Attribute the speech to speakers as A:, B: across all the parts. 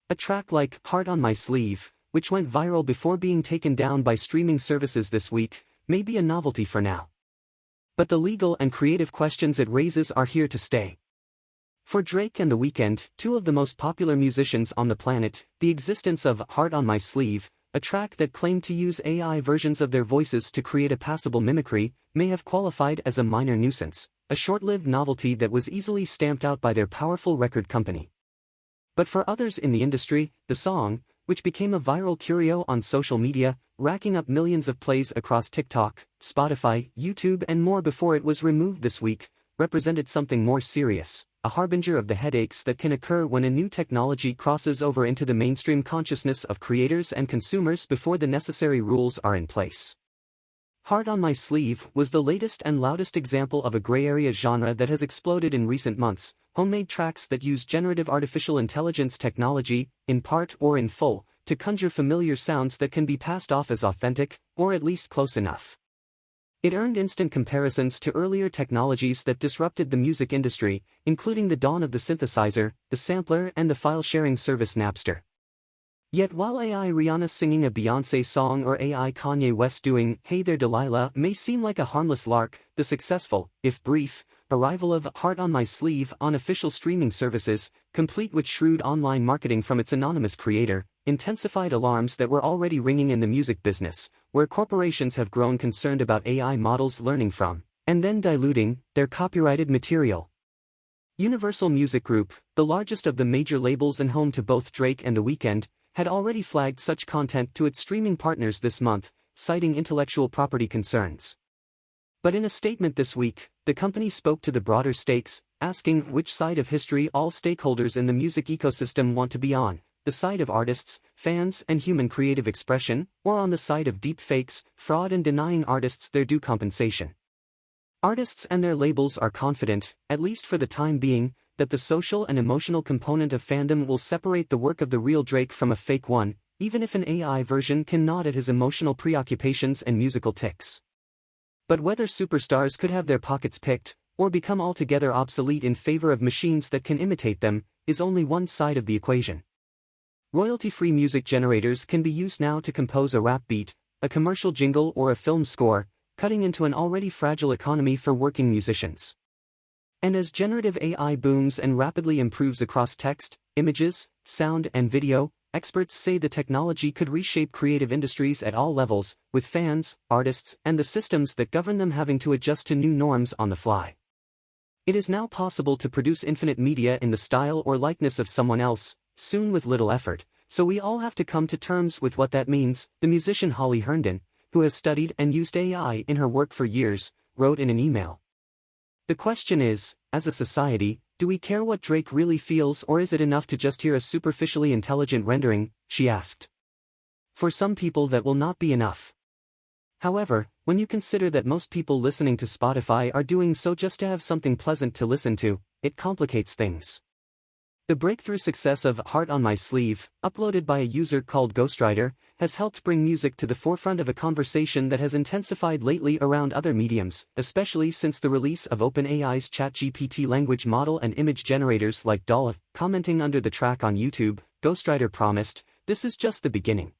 A: A track like Heart on My Sleeve, which went viral before being taken down by streaming services this week, may be a novelty for now. But the legal and creative questions it raises are here to stay. For Drake and The Weeknd, two of the most popular musicians on the planet, the existence of Heart on My Sleeve, a track that claimed to use AI versions of their voices to create a passable mimicry, may have qualified as a minor nuisance, a short-lived novelty that was easily stamped out by their powerful record company. But for others in the industry, the song, which became a viral curio on social media, racking up millions of plays across TikTok, Spotify, YouTube and more before it was removed this week, represented something more serious, a harbinger of the headaches that can occur when a new technology crosses over into the mainstream consciousness of creators and consumers before the necessary rules are in place. Heart on My Sleeve was the latest and loudest example of a gray area genre that has exploded in recent months, homemade tracks that use generative artificial intelligence technology, in part or in full, to conjure familiar sounds that can be passed off as authentic, or at least close enough. It earned instant comparisons to earlier technologies that disrupted the music industry, including the dawn of the synthesizer, the sampler and the file-sharing service Napster. Yet while AI Rihanna singing a Beyoncé song or AI Kanye West doing Hey There Delilah may seem like a harmless lark, the successful, if brief, arrival of Heart on My Sleeve on official streaming services, complete with shrewd online marketing from its anonymous creator, intensified alarms that were already ringing in the music business, where corporations have grown concerned about AI models learning from, and then diluting, their copyrighted material. Universal Music Group, the largest of the major labels and home to both Drake and The Weeknd, had already flagged such content to its streaming partners this month, citing intellectual property concerns. But in a statement this week, the company spoke to the broader stakes, asking which side of history all stakeholders in the music ecosystem want to be on, the side of artists, fans and human creative expression, or on the side of deep fakes, fraud and denying artists their due compensation. Artists and their labels are confident, at least for the time being, that the social and emotional component of fandom will separate the work of the real Drake from a fake one, even if an AI version can nod at his emotional preoccupations and musical tics. But whether superstars could have their pockets picked, or become altogether obsolete in favor of machines that can imitate them, is only one side of the equation. Royalty-free music generators can be used now to compose a rap beat, a commercial jingle or a film score, cutting into an already fragile economy for working musicians. And as generative AI booms and rapidly improves across text, images, sound and video, experts say the technology could reshape creative industries at all levels, with fans, artists, and the systems that govern them having to adjust to new norms on the fly. It is now possible to produce infinite media in the style or likeness of someone else, soon with little effort, so we all have to come to terms with what that means, the musician Holly Herndon, who has studied and used AI in her work for years, wrote in an email. The question is, as a society, do we care what Drake really feels or is it enough to just hear a superficially intelligent rendering, she asked. For some people that will not be enough. However, when you consider that most people listening to Spotify are doing so just to have something pleasant to listen to, it complicates things. The breakthrough success of Heart on My Sleeve, uploaded by a user called Ghostwriter, has helped bring music to the forefront of a conversation that has intensified lately around other mediums, especially since the release of OpenAI's ChatGPT language model and image generators like DALL-E. Commenting under the track on YouTube, Ghostwriter promised, "This is just the beginning.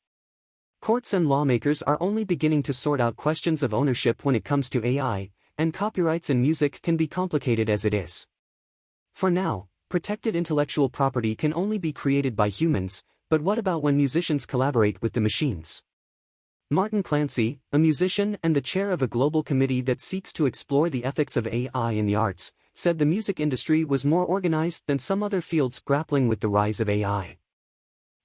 A: Courts and lawmakers are only beginning to sort out questions of ownership when it comes to AI, and copyrights in music can be complicated as it is. For now, protected intellectual property can only be created by humans, but what about when musicians collaborate with the machines?" Martin Clancy, a musician and the chair of a global committee that seeks to explore the ethics of AI in the arts, said the music industry was more organized than some other fields grappling with the rise of AI.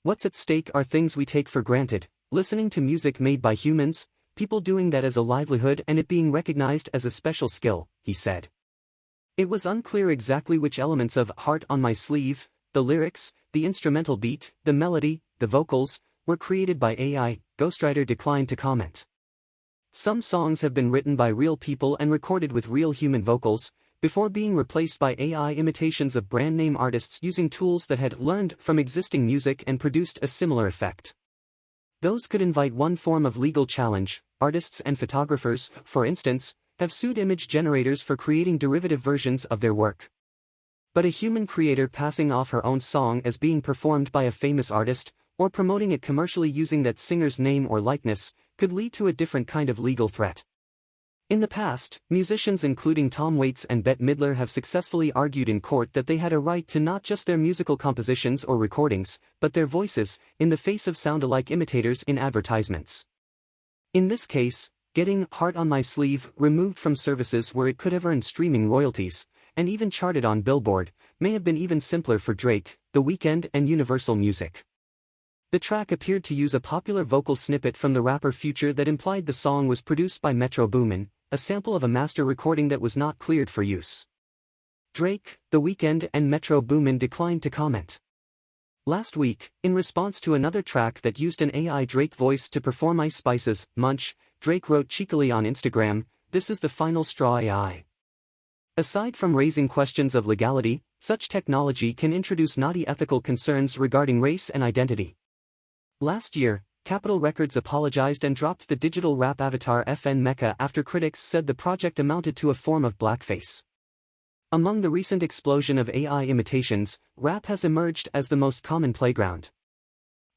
A: What's at stake are things we take for granted, listening to music made by humans, people doing that as a livelihood and it being recognized as a special skill, he said. It was unclear exactly which elements of Heart on My Sleeve, the lyrics, the instrumental beat, the melody, the vocals, were created by AI, Ghostwriter declined to comment. Some songs have been written by real people and recorded with real human vocals, before being replaced by AI imitations of brand-name artists using tools that had learned from existing music and produced a similar effect. Those could invite one form of legal challenge. Artists and photographers, for instance, have sued image generators for creating derivative versions of their work. But a human creator passing off her own song as being performed by a famous artist, or promoting it commercially using that singer's name or likeness, could lead to a different kind of legal threat. In the past, musicians including Tom Waits and Bette Midler have successfully argued in court that they had a right to not just their musical compositions or recordings, but their voices, in the face of sound-alike imitators in advertisements. In this case, getting "Heart on My Sleeve" removed from services where it could have earned streaming royalties, and even charted on Billboard, may have been even simpler for Drake, The Weeknd and Universal Music. The track appeared to use a popular vocal snippet from the rapper Future that implied the song was produced by Metro Boomin, a sample of a master recording that was not cleared for use. Drake, The Weeknd and Metro Boomin declined to comment. Last week, in response to another track that used an AI Drake voice to perform Ice Spice's "Munch," Drake wrote cheekily on Instagram, "This is the final straw AI." Aside from raising questions of legality, such technology can introduce knotty ethical concerns regarding race and identity. Last year, Capitol Records apologized and dropped the digital rap avatar FN Mecca after critics said the project amounted to a form of blackface. Among the recent explosion of AI imitations, rap has emerged as the most common playground.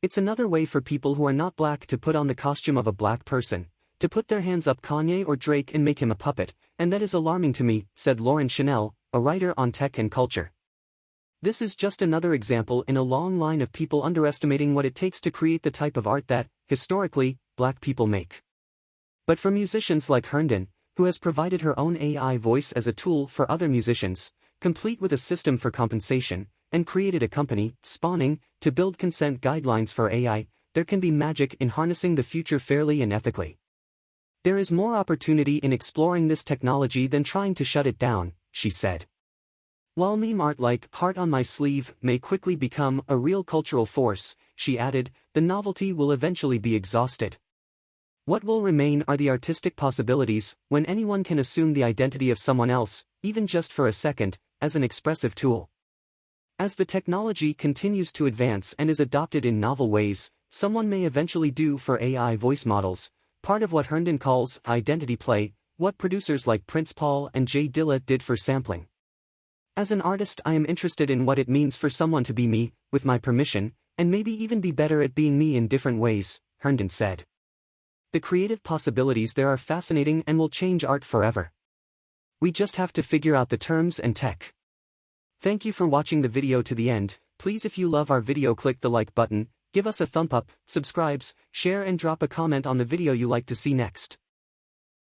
A: It's another way for people who are not black to put on the costume of a black person, to put their hands up Kanye or Drake and make him a puppet, and that is alarming to me, said Lauren Chanel, a writer on tech and culture. This is just another example in a long line of people underestimating what it takes to create the type of art that, historically, black people make. But for musicians like Herndon, who has provided her own AI voice as a tool for other musicians, complete with a system for compensation, and created a company, Spawning, to build consent guidelines for AI, there can be magic in harnessing the future fairly and ethically. There is more opportunity in exploring this technology than trying to shut it down, she said. While meme art like "Heart on My Sleeve" may quickly become a real cultural force, she added, the novelty will eventually be exhausted. What will remain are the artistic possibilities, when anyone can assume the identity of someone else, even just for a second, as an expressive tool. As the technology continues to advance and is adopted in novel ways, someone may eventually do for AI voice models, part of what Herndon calls identity play, what producers like Prince Paul and Jay Dilla did for sampling. As an artist, I am interested in what it means for someone to be me, with my permission, and maybe even be better at being me in different ways, Herndon said. The creative possibilities there are fascinating and will change art forever. We just have to figure out the terms and tech. Thank you for watching the video to the end. Please, if you love our video, click the like button, give us a thumb up, subscribe, share and drop a comment on the video you like to see next.